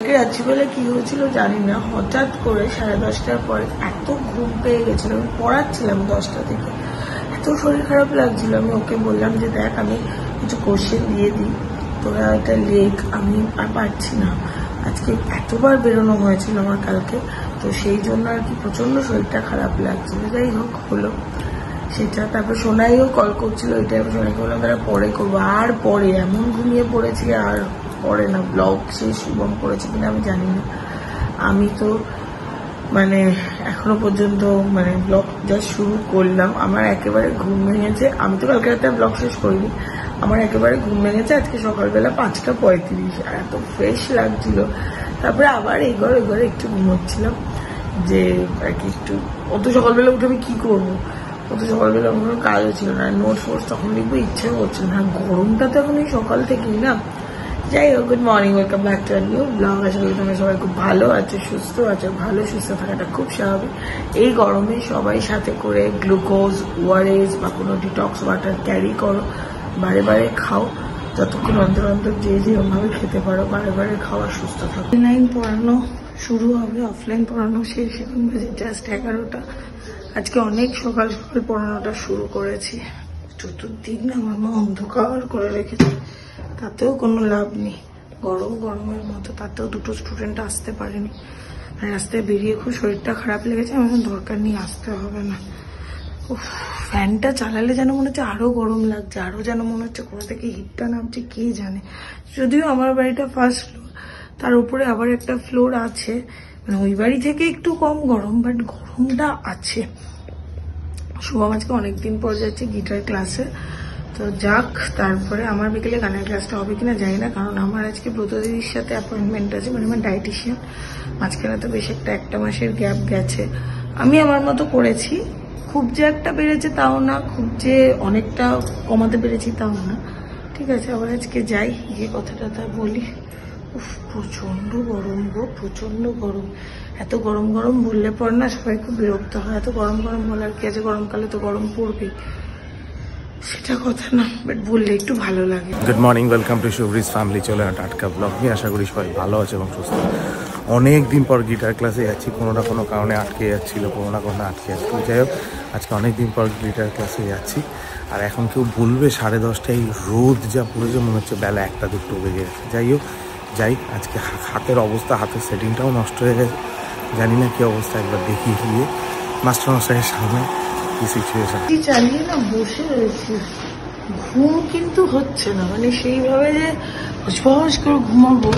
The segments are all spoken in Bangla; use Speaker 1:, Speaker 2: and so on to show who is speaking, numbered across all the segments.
Speaker 1: রাত্রিবেলা কি হয়েছিল জানি না, হঠাৎ করে 10:30টার পরে এত ঘুম পেয়ে গেছিল। আমি পড়াচ্ছিলাম 10টা থেকে, এত শরীর খারাপ লাগছিল। আমি ওকে বললাম যে দেখ আমি কিছু কোশ্চেন দিয়ে দিই, তোরা এটা লেখ, আমি আর পারছি না। আজকে এতবার বেরোনো হয়েছিল আমার কালকে, তো সেই জন্য আর কি প্রচন্ড শরীরটা খারাপ লাগছিল। যাই হোক হলো সেটা। তারপর সোনাইও কল করছিল, ওইটা সোনাইকে বললাম তারা পরে করবো। আর পরে এমন ঘুমিয়ে পড়েছি, আর পরে না ব্লগ শেষ শুভম করেছে কিনা আমি জানি না। আমি তো মানে এখনো পর্যন্ত মানে ব্লগ যা শুরু করলাম, আমার একেবারে ঘুম ভেঙেছে। আমি তো কালকে রাতে ব্লগ শেষ করিনি, আমার একেবারে ঘুম ভেঙেছে আজকে সকালবেলা 5:35, আর এত ফ্রেশ লাগছিল। তারপরে আবার এই ঘরে একটু ঘুমোচ্ছিলাম যে আর কি একটু। অত সকালবেলা উঠে আমি কি করবো, অত সকালবেলা আমার কোনো কাজও ছিল না, নোটস ফোটস তখন লিখবো ইচ্ছেও হচ্ছিল না। গরমটা তো এখন এই সকাল থেকেই না। যাই হোক, good morning, welcome back to new blog. আশা করি তোমরা সবাই খুব ভালো আছো, সুস্থ আছো। ভালো সুস্থ থাকাটা খুব স্বাভাবিক। এই গরমে সবাই সাথে করে গ্লুকোজ, ওআরএস বা কোনো ডিটক্স ওয়াটার ক্যারি করো, বারে বারে খাও, যতক্ষণ অন্তর অন্তর যে যেরকমভাবে খেতে পারো বারে বারে খাওয়া, সুস্থ থাকো। অনলাইন পড়ানো শুরু হবে, অফলাইন পড়ানো শেষ। এখন বাজে জাস্ট 11টা। আজকে অনেক সকাল সকাল পড়ানোটা শুরু করেছি। চতুর্দিক না আমার মা অন্ধকার করে রেখেছে, তাতেও কোনো লাভ নেই। গরমের মতো, তাতেও দুটো স্টুডেন্ট আসতে পারেনি। রাস্তায় বেরিয়ে খুব শরীরটা খারাপ লেগেছে। আমার দরকার নেই, আসতে হবে না। ফ্যানটা চালালে যেন মনে হচ্ছে আরো গরম লাগছে, আরো যেন মনে হচ্ছে কোথা থেকে হিটটা নামছে কে জানে। যদিও আমার বাড়িটা ফার্স্ট ফ্লোর, তার উপরে আবার একটা ফ্লোর আছে, মানে ওই বাড়ি থেকে একটু কম গরম, বাট গরমটা আছে। শুভম আজকে অনেকদিন পর যাচ্ছে গিটার ক্লাসে, তো যাক। তারপরে আমার বিকেলে গানের ক্লাসটা হবে কিনা জানি না, কারণ আমার আজকে ব্রতদিদির সাথে অ্যাপয়েন্টমেন্ট আছে, মানে আমার ডায়েটিশিয়ান। মাঝখানে তো বেশ একটা মাসের গ্যাপ গেছে। আমি আমার মতো করেছি, খুব যে একটা বেড়েছে তাও না, খুব যে অনেকটা কমাতে পেরেছি তাও না। ঠিক আছে, আবার আজকে যাই, গিয়ে কথাটা বলি। প্রচন্ড গরম গো, প্রচন্ড গরম। এত গরম বললে পর না সবাই খুব বিরক্ত হয়। এত গরম বলার কি আছে, গরমকালে তো গরম পড়বেই, সেটা কথা না, বাট বললে একটু ভালো লাগে।
Speaker 2: গুড মর্নিং, ওয়েলকাম টু শুভরিজ ফ্যামিলি। চলে টাটকা ব্লগ নিয়ে। আশা করি সবাই ভালো আছে এবং সুস্থ। অনেক দিন পর গিটার ক্লাসে যাচ্ছি, কোনো না কোনো কারণে আটকে যাচ্ছিল, কোনো না কোনো আটকে যাচ্ছিল। যাই হোক, আজকে অনেক দিন পর গিটার ক্লাসে যাচ্ছি। আর এখন কেউ বলবে 10:30টায় রোদ যা পড়েছে, মনে হচ্ছে বেলা 1-2 বেজে গেছে। যাই হোক, আজকে হাতের অবস্থা, হাতের সেটিংটাও নষ্ট হয়ে গেছে। জানি না কি অবস্থা, একবার দেখি গিয়ে মাস্টারমশাইয়ের সামনে কি সিচুয়েশন।
Speaker 1: চালিয়ে না বসে রয়েছি, ঘুম কিন্তু হচ্ছে না, মানে সেইভাবে যে হস করে ঘুমাবো।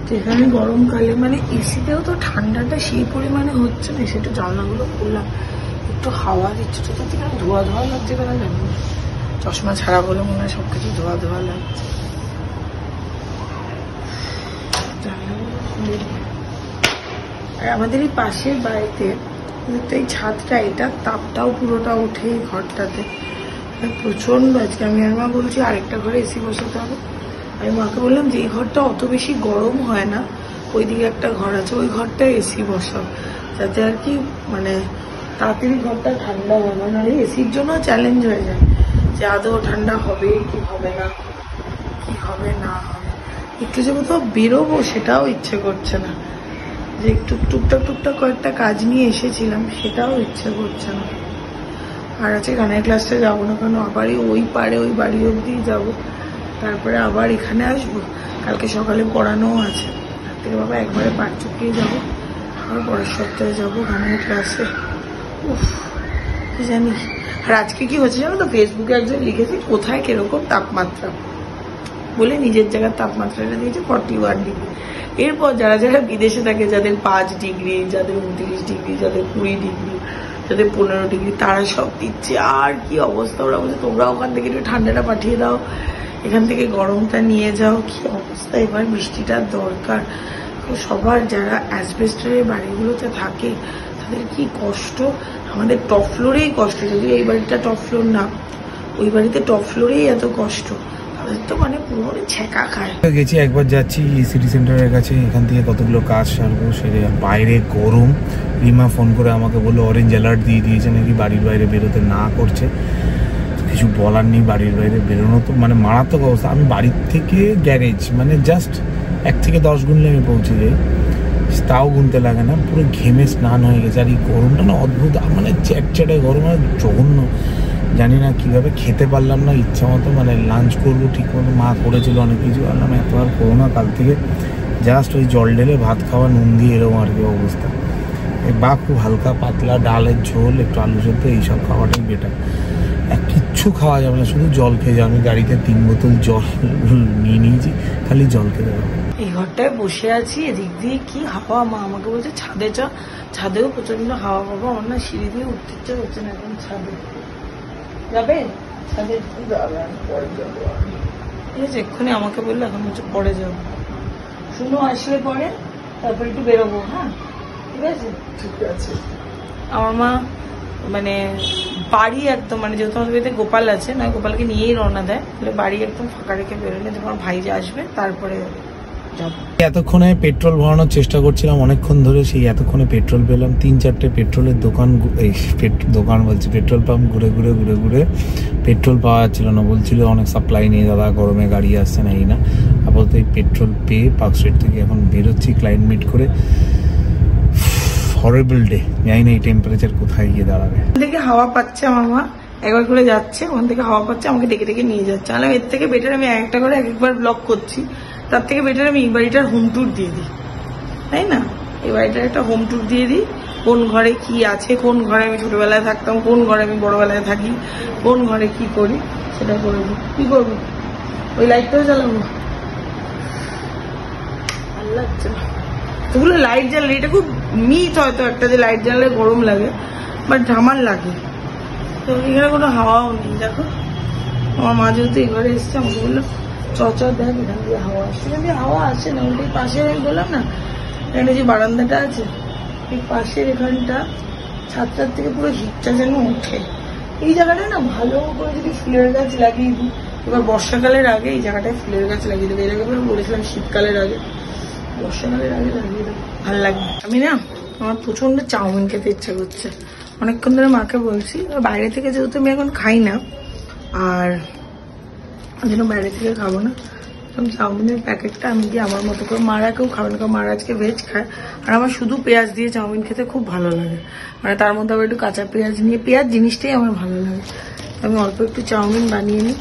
Speaker 1: যেখানে গরমকালে মানে এসিতেও তো ঠান্ডাটা সেই পরিমাণে হচ্ছে না। সেটা জানলাগুলো খুললাম, একটু হাওয়া দিচ্ছে, তো ধোয়া লাগছে কেন জানি না। চশমা ছাড়া বলে মনে হয় সবকিছু ধোয়া লাগছে। আর আমাদের এই পাশের বাড়িতে এই ছাদটা, এটা তাপটাও পুরোটা ওঠে এই ঘরটাতে, প্রচন্ড। আজকে আমি আর মা বলছি আরেকটা ঘরে এসি বসাতে হবে। আমি মাকে বললাম যে এই ঘরটা অত বেশি গরম হয় না, ওইদিকে একটা ঘর আছে, ওই ঘরটায় এসি বসাও, যাতে আর কি মানে তাড়াতাড়ি ঘরটা ঠান্ডা হয়। মানে এসির জন্য চ্যালেঞ্জ হয়ে যায় যে আদৌ ঠান্ডা হবে কি হবে না, একটু যে কোথাও বেরোবো সেটাও ইচ্ছে করছে না। যে একটু টুকটাক কয়েকটা কাজ নিয়ে এসেছিলাম, সেটাও ইচ্ছে করছে না। আর আছে গানের ক্লাসটা যাবো না, কারণ আবার ওই পারে ওই বাড়ি অব্দি যাবো, তারপরে আবার এখানে আসবো। কালকে সকালে পড়ানোও আছে, তার থেকে বাবা একবারে পাট চুকিয়ে যাবো। আবার পরের সপ্তাহে যাবো গানের ক্লাসে। কি জানি। আর আজকে কি হচ্ছে জানো তো, ফেসবুকে একজন লিখেছে কোথায় কিরকম তাপমাত্রা বলে, নিজের জায়গার তাপমাত্রাটা দিয়েছে 41 ডিগ্রি। এরপর যারা বিদেশে থাকে, যাদের 5 ডিগ্রি, যাদের 29 ডিগ্রি, যাদের 20 ডিগ্রি, যাদের 15 ডিগ্রি, তারা সব দিচ্ছে। আর কি অবস্থা, ওরা বলছে তোমরা ওখান থেকে একটু ঠান্ডাটা পাঠিয়ে দাও, এখান থেকে গরমটা নিয়ে যাও। কি অবস্থা, এবার বৃষ্টিটার দরকার সবার। যারা অ্যাসবেস্টরের বাড়িগুলোতে থাকে তাদের কি কষ্ট। আমাদের টপ ফ্লোরেই কষ্ট, যদি এই বাড়িটা টপ ফ্লোর না, ওই বাড়িতে টপ ফ্লোরেই এত কষ্ট, তো মানে পুরো ছেঁকা খায়।
Speaker 2: গেছি একবার, যাচ্ছি সিটি সেন্টারের কাছে, এখান থেকে কতগুলো কাজ সারবো, সেরে বাইরে গরম। রিমা ফোন করে আমাকে বললো অরেঞ্জ অ্যালার্ট দিয়ে দিয়েছে নাকি, বাড়ির বাইরে বেরোতে না করছে। কিছু বলার নেই, বাড়ির বাইরে বেরোনো তো মানে মারাত্মক অবস্থা। আমি বাড়ির থেকে গ্যারেজ মানে জাস্ট 1 থেকে 10 গুনলে আমি পৌঁছে যাই, তাও গুনতে লাগে না। পুরো ঘেমে স্নান হয়ে গেছে। আর এই গরমটা না অদ্ভুত, মানে চ্যাটচ্যাটে গরম, আর জঘন্য। জানি না কীভাবে খেতে পারলাম না ইচ্ছা মতো, মানে লাঞ্চ করবো ঠিক মতো, মা করেছিল অনেক কিছু, বললাম এত আর করো না, কাল থেকে জাস্ট ওই জল ঢেলে ভাত খাওয়া, নুন দিয়ে এরকম আর কি অবস্থা। বা খুব হালকা পাতলা ডালের ঝোল, একটু আলু সেদ্ধ, এইসব খাওয়াটাই বেটার। কিচ্ছু খাওয়া যাবে না, শুধু জল খেয়ে যাও। আমি গাড়িতে 3 বোতল জল নিয়ে নিয়েছি, খালি জল খেতে হবে।
Speaker 1: এই ঘরটায় বসে আছি, এদিক দিয়ে কি হাওয়া। মা আমাকে বলছে ছাদে চ, ছাদেও প্রচন্ড হাওয়া পাবো। আমার না সিঁড়ি দিয়ে উঠতে ইচ্ছে করছে না এখন ছাদে। যাবে ছাদে? পরে যাবো। ঠিক আছে, এক্ষুনি আমাকে বললো এখন হচ্ছে পরে যাবো। শুনো আসলে পরে তারপর একটু বেরোবো। হ্যাঁ ঠিক আছে, ঠিক আছে। আমার মা মানে বাড়ি একদম, মানে যেহেতু আমাদের বাড়িতে গোপাল আছে, না গোপালকে নিয়েই রওনা দেয়, তাহলে বাড়ি একদম ফাঁকা রেখে বেরোলে তোমার ভাই যে আসবে তারপরে যাবো।
Speaker 2: এতক্ষণে পেট্রোল ভরানোর চেষ্টা করছিলাম অনেকক্ষণ ধরে, সেই এতক্ষণে পেট্রোল পেলাম। 3-4টে পেট্রোলের দোকান, এই দোকান বলছি পেট্রোল পাম্প ঘুরে ঘুরে পেট্রোল পাওয়া যাচ্ছিল না। বলছিল অনেক সাপ্লাই নেই দাদা, গরমে গাড়ি আসছে না, এই না। আপাতত এই পেট্রোল পেয়ে পার্ক স্ট্রিট থেকে এখন বেরোচ্ছি ক্লায়েন্ট মিট করে। হরেবল ডে, জানি না এই টেম্পারেচার কোথায় গিয়ে দাঁড়াবে।
Speaker 1: ওখান থেকে হাওয়া পাচ্ছে আমার মা, একবার করে যাচ্ছে, ওখান থেকে হাওয়া পাচ্ছে, আমাকে ডেকে ডেকে নিয়ে যাচ্ছে। আর এর থেকে বেটার আমি একটা করে একবার ব্লগ করছি, তার থেকে বেটার আমি এই বাড়িটার হোম ট্যুর দিয়ে দিই, তাই না? এই বাড়িটার একটা হোম ট্যুর দিয়ে দিই, কোন ঘরে কি আছে, কোন ঘরে আমি ছোটবেলায় থাকতাম, কোন ঘরে আমি বড়বেলায় থাকি, কোন ঘরে কি করি, সেটা করবো। কি করবো? ওই লাইটটাও জ্বালাবো? ভালো লাগছে না ওগুলো লাইট জ্বালালে। এটা খুব মিথ হয়তো একটা যে লাইট জ্বালালে গরম লাগে, বাট আমার লাগে। তো এখানে কোনো হাওয়াও নেই। দেখো আমার মা যেহেতু এই ঘরে এসছে, আমাকে বললো চ দেখ এখান দিয়ে হাওয়া আসছে। এখান দিয়ে হাওয়া আসছে না, ওই পাশে আমি বললাম না এখানে যে বারান্দাটা আছে, এই পাশের এখানটা ছাদটার থেকে পুরো হিটটা যেন ওঠে। এই জায়গাটা না ভালো করে যদি ফুলের গাছ লাগিয়ে দিই, এবার বর্ষাকালের আগে এই জায়গাটায় ফুলের গাছ লাগিয়ে দেবো। এর আগে বলেছিলাম শীতকালের আগে, বর্ষাকালের আগে লাগিয়ে দেবো, ভালো লাগবে। আমি না আমার প্রচন্ড চাউমিন খেতে ইচ্ছা করছে, অনেকক্ষণ ধরে মাকে বলছি। বাইরে থেকে যেহেতু আমি এখন খাই না, আর ওই জন্য বাইরে থেকে খাবো না। চাউমিনের প্যাকেটটা আমি দিয়ে আমার মতো করে, মারা কেউ খাবে না, কারণ মারা আজকে ভেজ খায়, আর আমার শুধু পেঁয়াজ দিয়ে চাউমিন খেতে খুব ভালো লাগে। মানে তার মধ্যে আবার একটু কাঁচা পেঁয়াজ নিয়ে, পেঁয়াজ জিনিসটাই আমার ভালো লাগে। আমি অল্প একটু চাউমিন বানিয়ে নিই।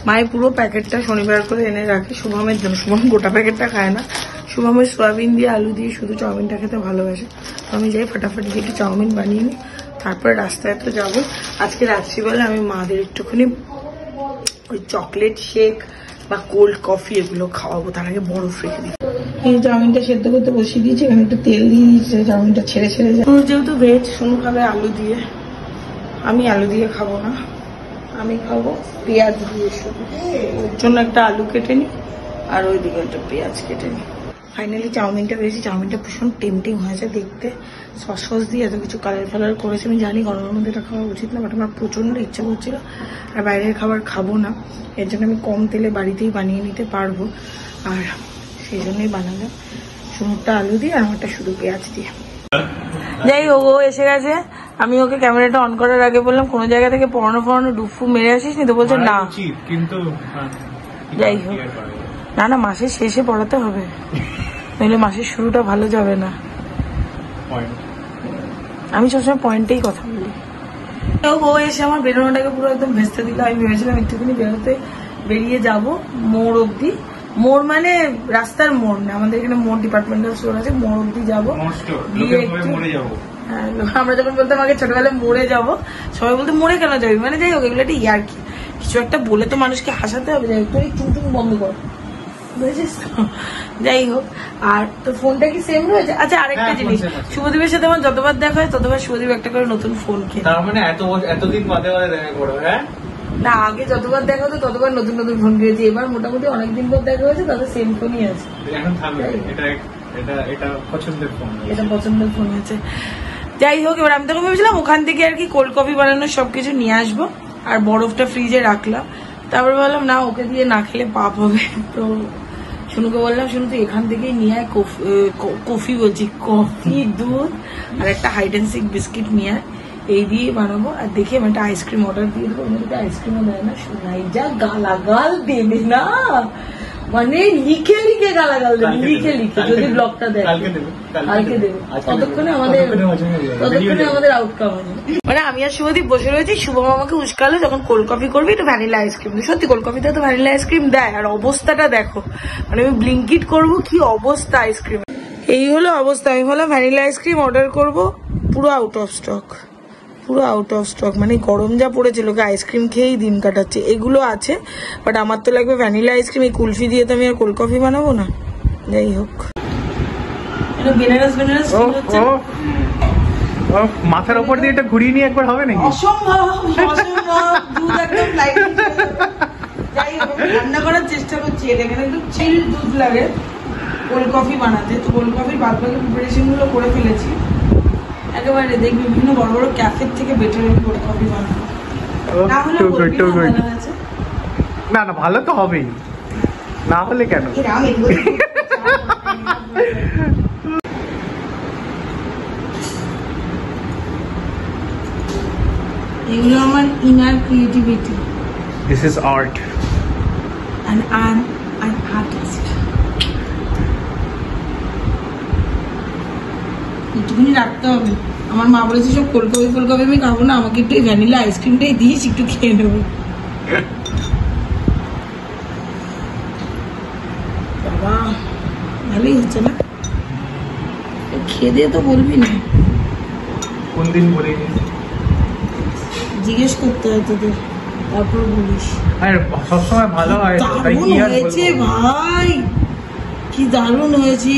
Speaker 1: মায়ের পুরো প্যাকেটটা শনিবার করে এনে রাখি শুভমের জন্য। শুভম গোটা প্যাকেটটা খায় না, শুভমের সয়াবিন দিয়ে আলু দিয়ে শুধু চাউমিনটা খেতে ভালোবাসে। তো আমি যাই ফটাফট গিয়ে একটু চাউমিন বানিয়ে নিই, তারপরে রাস্তায় তো যাবো। আজকে রাত্রিবেলা আমি মাদের একটুখানি ওই চকলেট শেক বা কোল্ড কফি এগুলো খাওয়াবো, তার আগে বরফ রেখে দিই। এই চাউমিনটা সেদ্ধ করতে বসিয়ে দিয়েছি, এখানে একটু তেল দিয়ে দিয়েছি, চাউমিনটা ছেড়ে ছেড়ে যায়। যেহেতু ভেজ, শুনু খাবে আলু দিয়ে, আমি আলু দিয়ে খাবো না, আমি খাবো পেঁয়াজ দিয়ে শুধু। ওর জন্য একটা আলু কেটে নিই, আর ওইদিকে একটা পেঁয়াজ কেটে নিই। ফাইনালি চাউমিনটা পেয়েছি। চাউমিনটা ভীষণ টেম্পটিং হয়েছে দেখতে, সস দিয়ে এত কিছু কালার করেছে। আমি জানি গরমের মধ্যে এটা খাওয়া উচিত না, বাট আমার প্রচন্ড ইচ্ছা করছিল, আর বাইরের খাবার খাবো না। এর জন্য আমি কম তেলে বাড়িতেই বানিয়ে নিতে পারবো, আর সেই জন্যই বানালাম। শুনুরটা আলু দিয়ে আর আমারটা শুধু পেঁয়াজ দিয়ে। যাই হোক, ও এসে গেছে। আমি ওকে ক্যামেরাটা অন করার আগে বললাম কোনো জায়গা থেকে পড়ানো ডুফু মেরে আসিস নি, তো বলছে না।
Speaker 3: কিন্তু
Speaker 1: যাই হোক, না মাসের শেষে পড়াতে হবে, নইলে মাসের শুরুটা ভালো যাবে না। আমি সবসময় পয়েন্টেই কথা বলি। ও এসে আমার বেরোনোটাকে পুরো একদম ভেস্তে দিল। আমি ভেবেছিলাম একটুখানি বেরিয়ে যাব মোড় অব্দি। মোড় মানে রাস্তার মোড় না, আমাদের এখানে মোড় ডিপার্টমেন্টাল স্টোর আছে, মোড় অব্দি যাবো। আমরা যখন বলতাম আগে ছোটবেলায় মোড়ে যাবো, সবাই বলতো মোড়ে কেন যাবি, মানে যাই হোক এগুলো একটা ইয়ার্কি, কিছু একটা বলে তো মানুষকে হাসাতে হবে। যাই হোক, তোর এই চুন বন্ধ কর, বুঝেছিস তো? যাই হোক, আর তোর ফোনটা কি সেম রয়েছে? আচ্ছা আরেকটা জিনিস, শুভদীপের সাথে আমার যতবার দেখা হয় ততবার শুভদীপ একটা করে নতুন ফোন কিনে।
Speaker 3: তার মানে এতদিন বাদে দেখা করো? হ্যাঁ
Speaker 1: না, আগে যতবার দেখা হতো ততবার নতুন নতুন ফোন কিনেছি, এবার মোটামুটি অনেকদিন পর দেখা হয়েছে, তাদের সেম ফোনই আছে।
Speaker 3: এখন থাকবে, এটা পছন্দের ফোন,
Speaker 1: এটা পছন্দের ফোন আছে। যাই হোক, এবার আমি তখন ভেবেছিলাম ওখান থেকে আর কি কোল্ড কফি বানানোর সবকিছু নিয়ে আসবো, আর বরফটা ফ্রিজে রাখলাম। তারপর বললাম না, ওকে দিয়ে না খেলে পাপ হবে। তো শুনুকে বললাম, শুনু তুই এখান থেকেই নিয়ে আয় কফি বলছি, কফি, দুধ আর একটা হাইড অ্যান্ড সিক বিস্কিট নিয়ে আয়। এই দিয়ে বানাবো। আর দেখি আমি একটা আইসক্রিম অর্ডার দিয়ে দেবো, ওর মধ্যে আইসক্রিমও দেয় না, শোনাই যা গালাগাল দেবে না, মানে লিখে লিখে গালাগাল দেবে, লিখে লিখে। যদি ব্লগটা দেয় কালকে দেবে, ততক্ষণে আমাদের আউটকাম আছে। মানে আমি আর শুভদীপ বসে রয়েছি, শুভম আমাকে উস্কালো যখন কোল্ড কফি করবি একটু ভ্যানিলা আইসক্রিম। সত্যি কোল্ড কফিতে তো ভ্যানিলা আইসক্রিম দেয়। আর অবস্থাটা দেখো, মানে আমি ব্লিঙ্কিট করবো কি অবস্থা আইসক্রিম। এই হলো অবস্থা। আমি বললাম ভ্যানিলা আইসক্রিম অর্ডার করবো, পুরো আউট অফ স্টক, পুরো আউট অফ স্টক। মানে গরম যা পড়েছে, লোকে আইসক্রিম খেয়েই দিন কাটাচ্ছে। এগুলো আছে, বাট আমার তো লাগবে ভ্যানিলা আইসক্রিম। এই কুলফি দিয়ে তো আমি আর কোল্ড কফি বানাবো না। যাই হোক,
Speaker 3: মাথার উপর দিয়ে এটা ঘুরিয়ে নিয়ে একবার হবে নাকি?
Speaker 1: যাই হোক, রান্না করার চেষ্টা করছি। এখানে একটু চিল দুধ লাগে কোল্ড কফি বানাতে, তো কোল্ড কফির বাদ বাকি প্রিপারেশন গুলো করে ফেলেছি একেবারে। দেখবি বিভিন্ন বড় বড় ক্যাফের থেকে বেটার কোল্ড কফি বানাবো।
Speaker 3: না না, ভালো তো হবেই, না হলে কেন?
Speaker 1: এগুলো আমার inner creativity.
Speaker 3: This is art.
Speaker 1: And I'm an artist. একটুখানি রাখতে হবে। আমার মা বলেছে সব কোল্ড কফি আমি খাবো না, আমাকে একটু ভ্যানিলা আইসক্রিমটাই দিয়েছি, একটু খেয়ে নেবো। বাবা ভালোই হচ্ছে না? খেয়ে দিয়ে তো বলবি না।
Speaker 3: কোন দিন বলে
Speaker 1: জিজ্ঞেস করতে হয় তোদের, তারপর বলিস।
Speaker 3: আরে সবসময় ভালো হয়।
Speaker 1: দারুণ হয়েছে ভাই, কি দারুণ হয়েছে।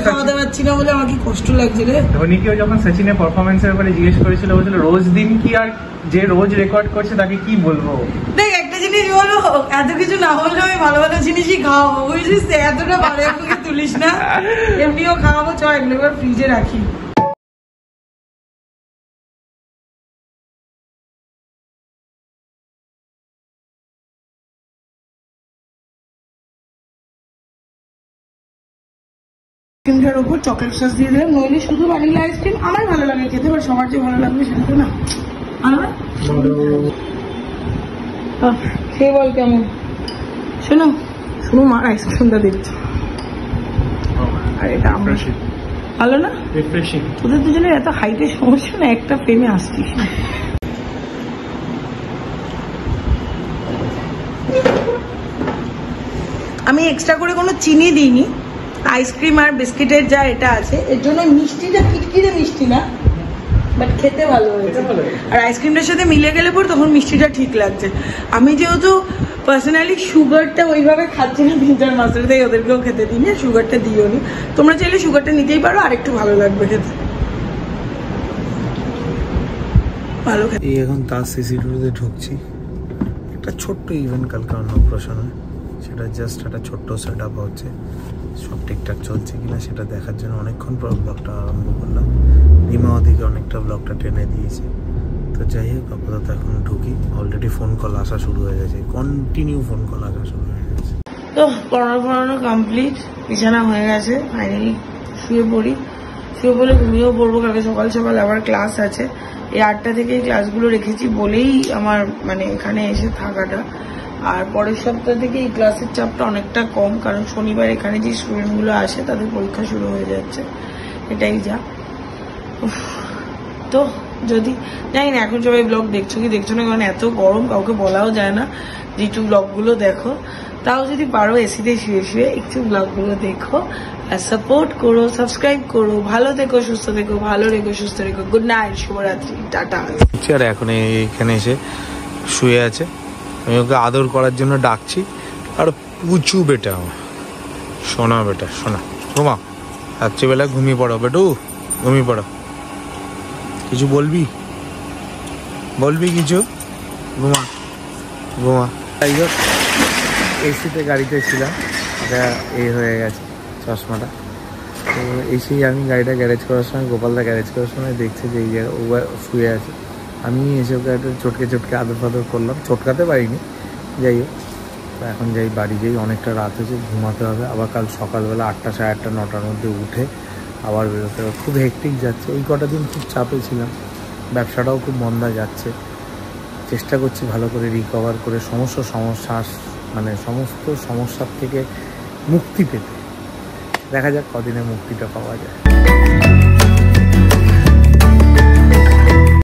Speaker 1: খাওয়া দাওয়া পাচ্ছি না বলে আমার কি কষ্ট লাগছে রে।
Speaker 3: ধোনিকেও যখন সচিনের পারফরমেন্সের ব্যাপারে জিজ্ঞেস করেছিল, বলছিল রোজ দিন কি, আর যে রোজ রেকর্ড করছে তাকে কি বলবো।
Speaker 1: দেখ একটা জিনিস বলো, এত কিছু না হলেও আমি ভালো ভালো জিনিসই খাওয়াবো, বুঝছিস? এতটা বারে আমাকে তুলিস না, এমনিও খাওয়াবো। চ এগুলো এবার ফ্রিজে রাখি। আইসক্রিমটার উপর চকলেট সস দিয়ে দিলাম, নইলে শুধু ভ্যানিলা আইসক্রিম আমার ভালো লাগে খেতে, এবার সবার যে ভালো লাগবে সেটা তো না। খেয়ে বল কেমন। শোনো শুনো, মার আইসক্রিমটা দেখছি। আর এটা আমরা ভালো না,
Speaker 3: রিফ্রেশিং।
Speaker 1: তোদের দুজনের এত হাইটের সমস্যা না, একটা প্রেমে আসছিস। আমি এক্সট্রা করে কোনো চিনি দিইনি, আইসক্রিম আর বিস্কিটের যা এটা আছে, এর জন্য মিষ্টিটা কিটকিটে মিষ্টি না, বাট খেতে ভালো হয়েছে। আর আইসক্রিমটার সাথে মিলে গেলে পর তখন মিষ্টিটা ঠিক লাগছে। আমি যেহেতু পার্সোনালি সুগারটা ওইভাবে খাচ্ছি না 3-4 মাসের, তাই ওদেরকেও খেতে দিই না, সুগারটা দিও নি। তোমরা চাইলে সুগারটা নিতেই পারো, আর একটু ভালো লাগবে খেতে। ভালো খেতে।
Speaker 2: এই এখন তার সিসিটিভিতে ঢুকছি। একটা ছোট্ট ইভেন্ট কালকে অন্নপ্রাশনে, সেটা জাস্ট একটা ছোট্ট সেট আপ হচ্ছে। সব ঠিকঠাক চলছে কিনা সেটা দেখার জন্য অনেকক্ষণ পর ব্লগটা আরম্ভ করলাম। রিমা ওদিকে অনেকটা ব্লগটা টেনে দিয়েছে। তো যাই হোক, আপাতত এখন ঢুকি। অলরেডি ফোন কল আসা শুরু হয়ে গেছে, কন্টিনিউ ফোন কল আসা শুরু হয়ে গেছে।
Speaker 1: তো পড়ানো কমপ্লিট, বিছানা হয়ে গেছে, ফাইনালি শুয়ে পড়ি। শুয়ে পড়লে ঘুমিয়েও পড়বো, কালকে সকাল সকাল আবার ক্লাস আছে। এই 8টা থেকে এই ক্লাসগুলো রেখেছি বলেই আমার মানে এখানে এসে থাকাটা। আর পরের সপ্তাহ থেকে এই ক্লাসের চাপটা অনেকটা কম, কারণ শনিবার এখানে যে স্টুডেন্টগুলো আসে তাদের পরীক্ষা শুরু হয়ে যাচ্ছে, এটাই যা। তো যদি জানি না এখন সবাই ব্লগ দেখছো কি দেখছো না, কারণ এত গরম কাউকে বলাও যায় না যে একটু ব্লগগুলো দেখো। তাও যদি পারো এসিতে শুয়ে শুয়ে একটু ব্লগগুলো দেখো আর সাপোর্ট করো, সাবস্ক্রাইব করো। ভালো থেকো, সুস্থ থেকো, ভালো রেখো, সুস্থ রেখো। গুড নাইট, শুভরাত্রি, টাটা।
Speaker 2: আর এখন এখানে এসে শুয়ে আছে, আমি ওকে আদর করার জন্য ডাকছি। আর পুচু বেটা, সোনা বেটা, সোনা ঘুমা, রাত্রিবেলা ঘুমিয়ে পড়ো বেটু, ঘুমিয়ে পড়ো। কিছু বলবি কিছু? ঘুমা ঘুমা। যাই হোক, এসিতে গাড়িতে ছিলাম, এটা এই হয়ে গেছে চশমাটা। তো এসেই আমি গাড়িটা গ্যারেজ করার সময়, গোপালদা গ্যারেজ করার সময় দেখছে যে এই জায়গায় ও শুয়ে আছে। আমি এসে ওকে একটা চটকে আদর ফাদর করলাম, চটকাতে পারিনি। যাই হোক, তো এখন যাই বাড়ি যাই, অনেকটা রাত হয়েছে, ঘুমাতে হবে। আবার কাল সকালবেলা 8টা, 8:30, 9টার মধ্যে উঠে আবার বেরোতে হবে। খুব হেক্টিক যাচ্ছে, এই কটা দিন খুব চাপে ছিলাম। ব্যবসাটাও খুব মন্দা যাচ্ছে। চেষ্টা করছি ভালো করে রিকভার করে সমস্ত সমস্যার থেকে মুক্তি পেতে। দেখা যাক কদিনে মুক্তিটা পাওয়া যায়।